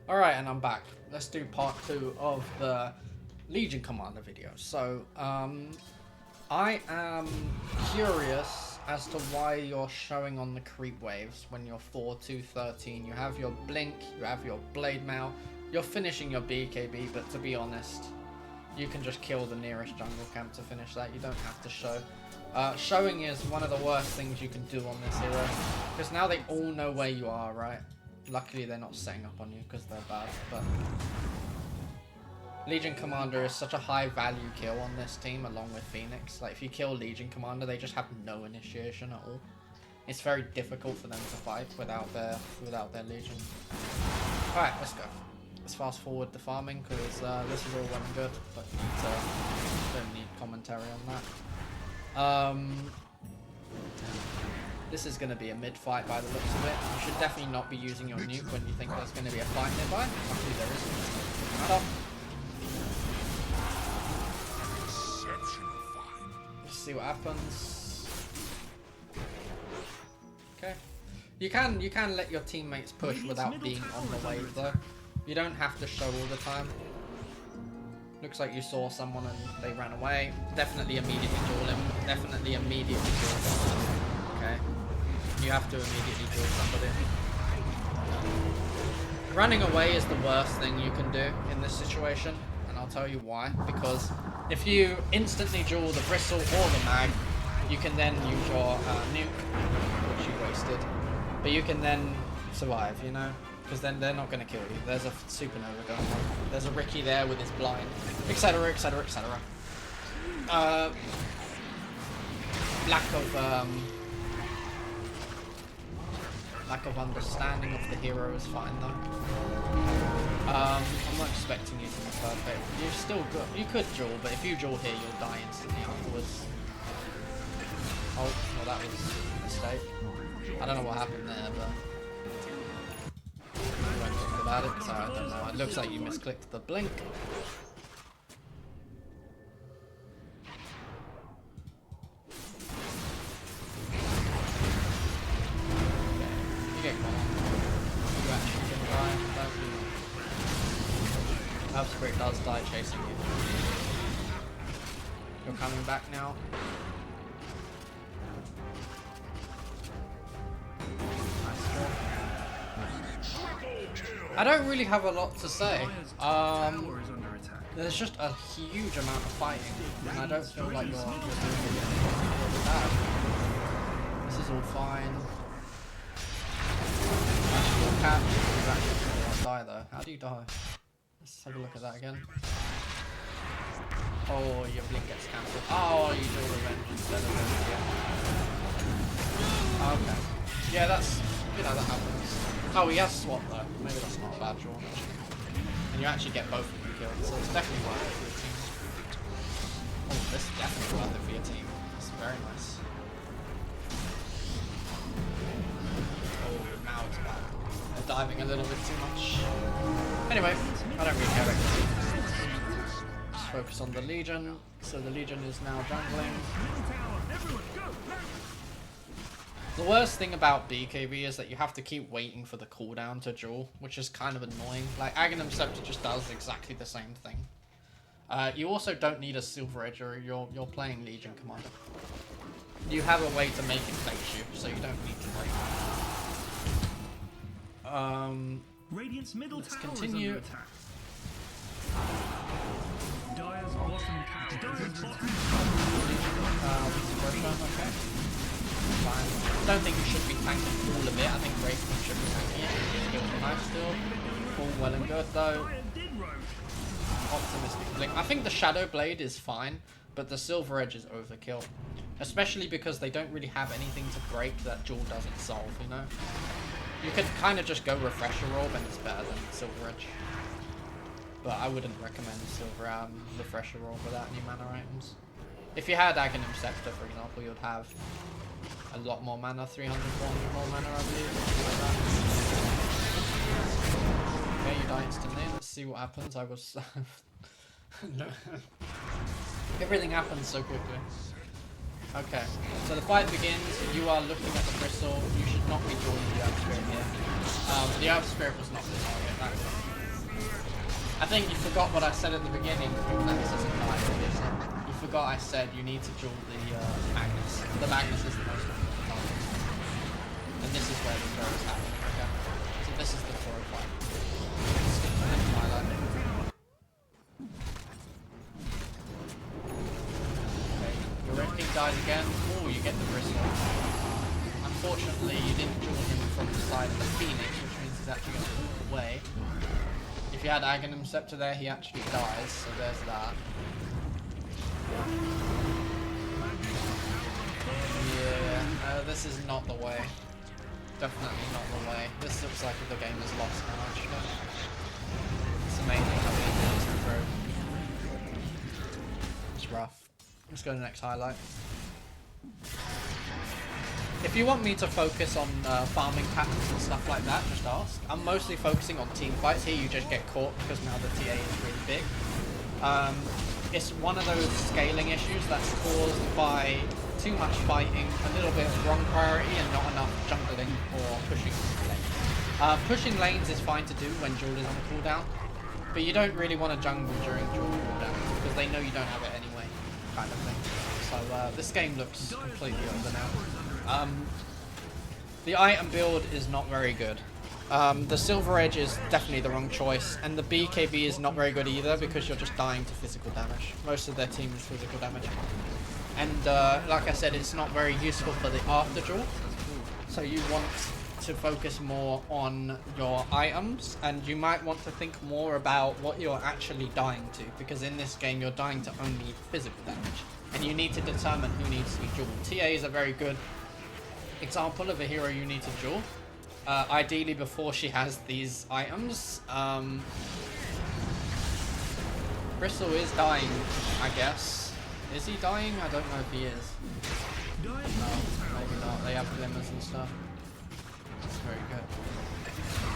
Alright, and I'm back. Let's do part 2 of the Legion Commander video. So, I am curious as to why you're showing on the creep waves when you're 4-2-13. You have your Blink, you have your Blade Mail, you're finishing your BKB, but to be honest, you can just kill the nearest jungle camp to finish that. You don't have to show. Showing is one of the worst things you can do on this hero, because now they all know where you are, right? Luckily they're not setting up on you because they're bad, but Legion Commander is such a high value kill on this team along with Phoenix. Like, if you kill Legion Commander, they just have no initiation at all. It's very difficult for them to fight without their Legion. Alright, let's go. Let's fast forward the farming because this is all well and good, but don't need commentary on that. This is going to be a mid-fight by the looks of it. You should definitely not be using your nuke when you think there's going to be a fight nearby. Luckily there isn't. Let's see what happens. Okay. You can let your teammates push without being on the wave though. You don't have to show all the time. Looks like you saw someone and they ran away. Definitely immediately duel him. Definitely immediately duel him. Okay. You have to immediately duel somebody. Running away is the worst thing you can do in this situation, and I'll tell you why. Because if you instantly duel the Bristle or the Mag, you can then use your nuke, which you wasted. But you can then survive, you know? Because then they're not going to kill you. There's a supernova going on. There's a Riki there with his blind, etc, etc, etc. Lack of understanding of the hero is fine though. I'm not expecting you to be perfect. You're still good. You could duel, but if you duel here, you'll die instantly afterwards. Oh, well that was a mistake. I don't know what happened there, but we won't talk about it, so I don't know. It looks like you misclicked the blink. Spirit does die chasing you. You're coming back now. Nice job. I don't really have a lot to say. There's just a huge amount of fighting, and I don't feel like you're doing really bad. This is all fine. Actually, catch. You actually die though. How do you die? Let's have a look at that again. Oh, your blink gets cancelled. Oh, you do revenge instead of revenge. Okay. Yeah, that's, you know, that happens. Oh, he has swap though. Maybe that's not a bad draw. And you actually get both of them killed, so it's definitely worth it for your team. Oh, this is definitely worth it for your team. It's very nice. Oh, now it's bad. They're diving a little bit too much. Anyway, I don't really care about this. Just focus on the Legion. So the Legion is now jungling. The worst thing about BKB is that you have to keep waiting for the cooldown to duel, which is kind of annoying. Like, Aghanim Scepter just does exactly the same thing. You also don't need a Silver Edge or you're playing Legion Commander. You have a way to make it face you, so you don't need to wait. Radiant's middle Let's tower continue. is under attack. Dire's bottom tower is under attack. Okay. Fine. I don't think you should be tanking all of it. I think Wraithman should be tanking it. Skills are nice still. All well and good though. Optimistic blink. I think the Shadow Blade is fine, but the Silver Edge is overkill. Especially because they don't really have anything to break that Jewel doesn't solve, you know? You could kind of just go Refresher Orb and it's better than Silver Edge. But I wouldn't recommend Refresher Orb without any mana items. If you had Aghanim Scepter, for example, you'd have a lot more mana, 300, 400 more mana, I believe. Okay, you die instantly. Let's see what happens. I was... no. Everything happens so quickly. Okay, so the fight begins. You are looking at the Bristle. You should not be dueling the Earth Spirit here. The Earth Spirit was not the target. That's it. I think you forgot what I said at the beginning. No, this isn't nice, is it? You forgot I said you need to duel the Magnus. The Magnus is the most important target. And this is where the throw is happening, okay? So this is the throw fight. Skip the next highlight. Okay, your Red King dies again. Oh, you get the Bristle. Unfortunately, you didn't duel him from the side of the Phoenix, which means he's actually going to walk away. If you had Aghanim Scepter there, he actually dies, so there's that. Yeah, this is not the way. Definitely not the way. This looks like the game is lost now, actually. It's amazing how easy it is to throw. It's rough. Let's go to the next highlight. If you want me to focus on farming patterns and stuff like that, just ask. I'm mostly focusing on team fights here. You just get caught because now the TA is really big. It's one of those scaling issues that's caused by too much fighting, a little bit of wrong priority, and not enough jungling or pushing lanes. Pushing lanes is fine to do when Jewel is on cooldown, but you don't really want to jungle during Jewel cooldown because they know you don't have it anyway, kind of thing. So this game looks completely over now. The item build is not very good. The Silver Edge is definitely the wrong choice, and the BKB is not very good either because you're just dying to physical damage. Most of their team is physical damage. And like I said, it's not very useful for the after duel. So you want to focus more on your items, and you might want to think more about what you're actually dying to, because in this game you're dying to only physical damage. And you need to determine who needs to be dueled. TA is a very good example of a hero you need to duel. Ideally before she has these items. Bristle is dying, I guess. Is he dying? I don't know if he is. No, maybe not. They have glimmers and stuff. That's very good.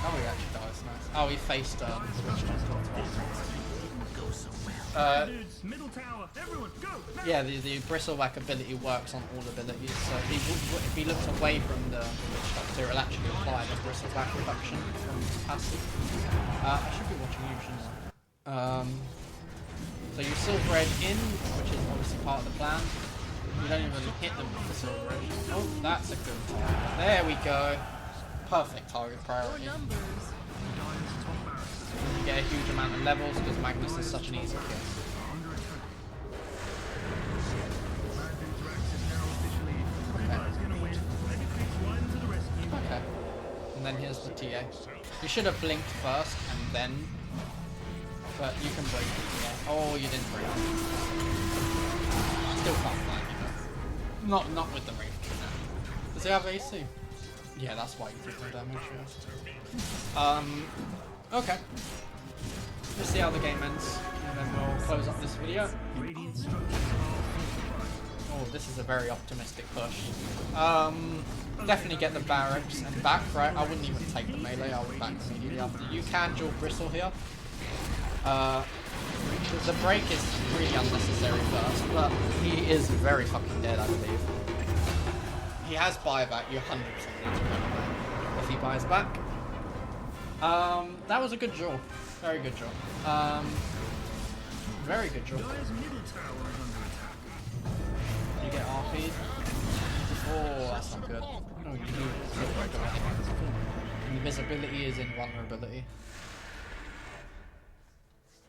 Oh, he actually dies, nice. Oh, he faced switched on. Dudes, middle tower, everyone, go! Yeah, the Bristlewhack ability works on all abilities, so if he looks away from the Witch Doctor, it'll actually apply the Bristlewhack reduction from his passive. I should be watching you, shouldn't I? So you Silver Edge in, which is obviously part of the plan. You don't even hit them with the Silver Edge. Oh, that's a good target. There we go. Perfect target priority. You get a huge amount of levels because Magnus is such an easy kill. Okay. And then here's the TA. You should have blinked first and then, but you can break the TA. Oh, you didn't break it. Still can't fly, you know. Not with the Wraith King now. Does he have AC? Yeah, that's why you took no damage. Yeah. Okay. Let's see how the game ends, and then we'll close up this video. Oh, this is a very optimistic push. Definitely get the barracks and back, right? I wouldn't even take the melee, I would back immediately after. You can dual Bristle here. The break is really unnecessary first, but he is very fucking dead, I believe. He has buyback, you 100% need to run away if he buys back. That was a good draw. Very good draw. Very good draw. You get RP'd. Oh, that's not good. No, you do. Invisibility is invulnerability.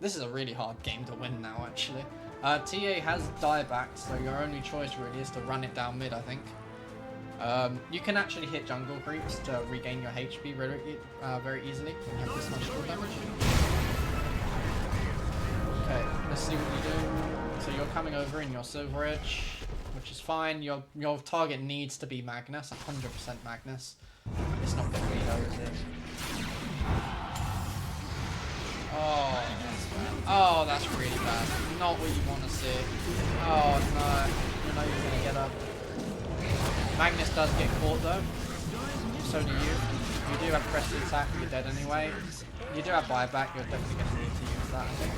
This is a really hard game to win now, actually. TA has dieback, so your only choice really is to run it down mid, I think. You can actually hit jungle creeps to regain your HP very easily when you have this much full damage. Okay, let's see what you do. So you're coming over in your Silver Edge, which is fine. Your target needs to be Magnus, 100% Magnus. It's not going to be though, is it? Oh, that's bad. Oh, that's really bad. Not what you want to see. Oh no, you know you're going to get up. Magnus does get caught though, so do you. You do have press the attack, you're dead anyway. You do have buyback, you're definitely going to need to use that, I think.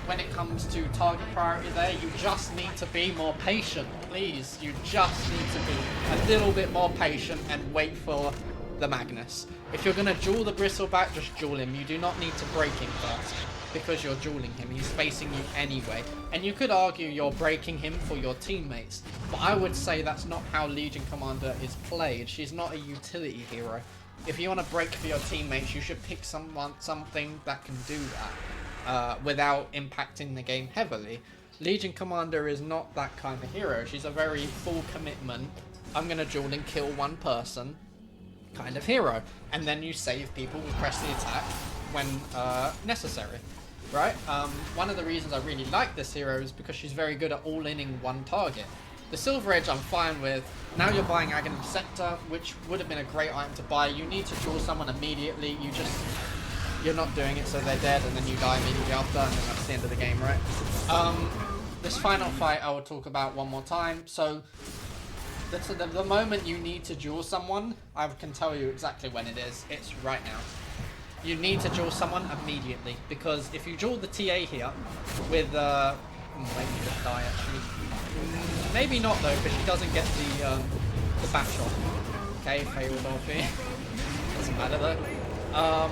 When it comes to target priority there, you just need to be more patient, please. You just need to be a little bit more patient and wait for the Magnus. If you're going to duel the Bristleback, just duel him. You do not need to break him first, because you're dueling him. He's facing you anyway. And you could argue you're breaking him for your teammates, but I would say that's not how Legion Commander is played. She's not a utility hero. If you want to break for your teammates, you should pick something that can do that without impacting the game heavily. Legion Commander is not that kind of hero. She's a very full commitment, I'm going to duel and kill one person kind of hero. And then you save people and press the attack when necessary. Right? One of the reasons I really like this hero is because she's very good at all-inning one target. The Silver Edge I'm fine with. Now you're buying Aghanim Scepter, which would have been a great item to buy. You need to duel someone immediately. You're not doing it, so they're dead, and then you die immediately after, and then that's the end of the game, right? This final fight I will talk about one more time. So the moment you need to duel someone, I can tell you exactly when it is. It's right now. You need to duel someone immediately, because if you duel the TA here with maybe just die actually. Maybe not though, because she doesn't get the back shot. Okay, failed off here. Doesn't matter though.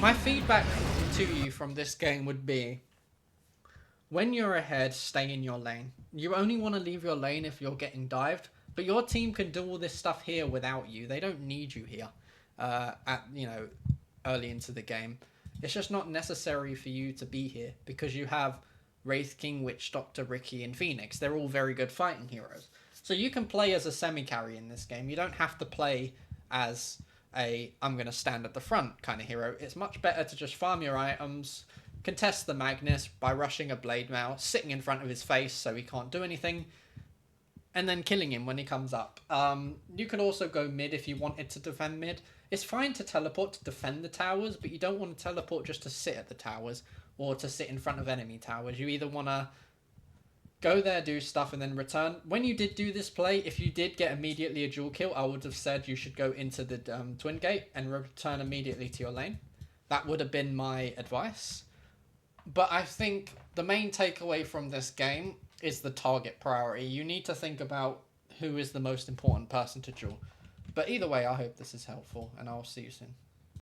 My feedback to you from this game would be, when you're ahead, stay in your lane. You only want to leave your lane if you're getting dived, but your team can do all this stuff here without you. They don't need you here early into the game. It's just not necessary for you to be here, because you have Wraith King, Witch Doctor, Riki, and Phoenix. They're all very good fighting heroes. So you can play as a semi-carry in this game. You don't have to play as a I'm going to stand at the front kind of hero. It's much better to just farm your items, contest the Magnus by rushing a Blade Mail, sitting in front of his face so he can't do anything, and then killing him when he comes up. You could also go mid if you wanted to defend mid. It's fine to teleport to defend the towers, but you don't want to teleport just to sit at the towers or to sit in front of enemy towers. You either want to go there, do stuff, and then return. When you did do this play, if you did get immediately a dual kill, I would have said you should go into the Twin Gate and return immediately to your lane. That would have been my advice. But I think the main takeaway from this game is the target priority. You need to think about who is the most important person to duel. But either way, I hope this is helpful, and I'll see you soon.